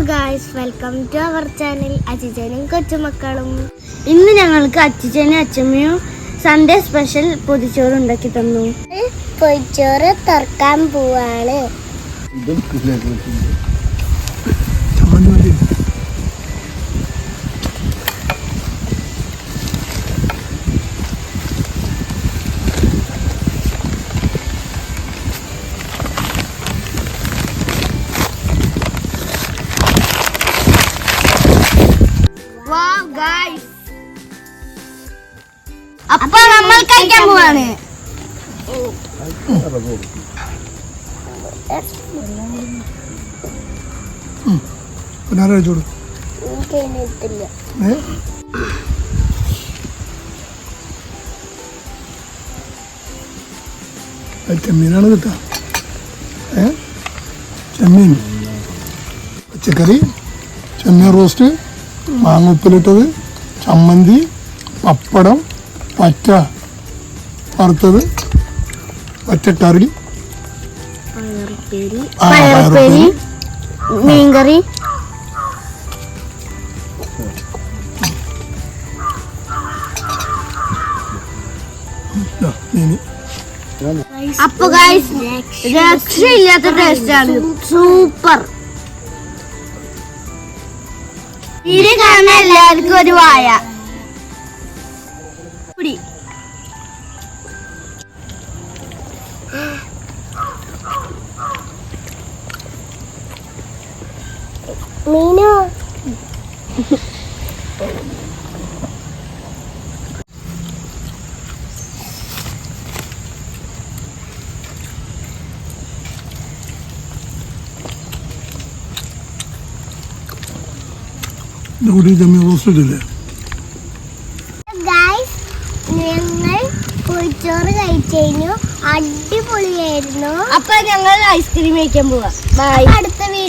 Guys, welcome to our channel അച്ചിച്ചനും കൊച്ചുമക്കളും. ഇന്ന് ഞങ്ങൾക്ക് അച്ചിച്ചനും അച്ചമ്മയും സൺഡേ സ്പെഷ്യൽ പൊതിച്ചോറ് ഉണ്ടാക്കി തന്നു. പൊതിച്ചോറ് തുറക്കാൻ പോവാണ്. അപ്പൊ നമ്മൾ കഴിക്കാൻ പോവാണ്. ചെമ്മീനാണ് കിട്ടുക. ചെമ്മീൻ പച്ചക്കറി, ചെമ്മീൻ റോസ്റ്റ്, മാങ്ങ ഉപ്പിലിട്ടത്, ചമ്മന്തി, പപ്പടം, പച്ച വറുത്തത്, പച്ചക്കറി, പയറുപ്പേരി, മീൻകറി, അപ്പൊ ഗൈസ് രക്ഷയില്ലാത്ത ടേസ്റ്റ് ആണ്. സൂപ്പർ. ഇത് കാണാൻ എല്ലാവർക്കും ഒരു വായ കുടി. മീനോ ചെമ്മീൻ റോസ്റ്റ് ഇല്ലേ? ഗായ്സ്, ഞങ്ങൾ പൊതിച്ചോറ് കഴിച്ചു. അടിപൊളിയായിരുന്നു. അപ്പൊ ഞങ്ങൾ ഐസ്ക്രീം കഴിക്കാൻ പോവാ. ബൈ. അടുത്ത വീഡിയോ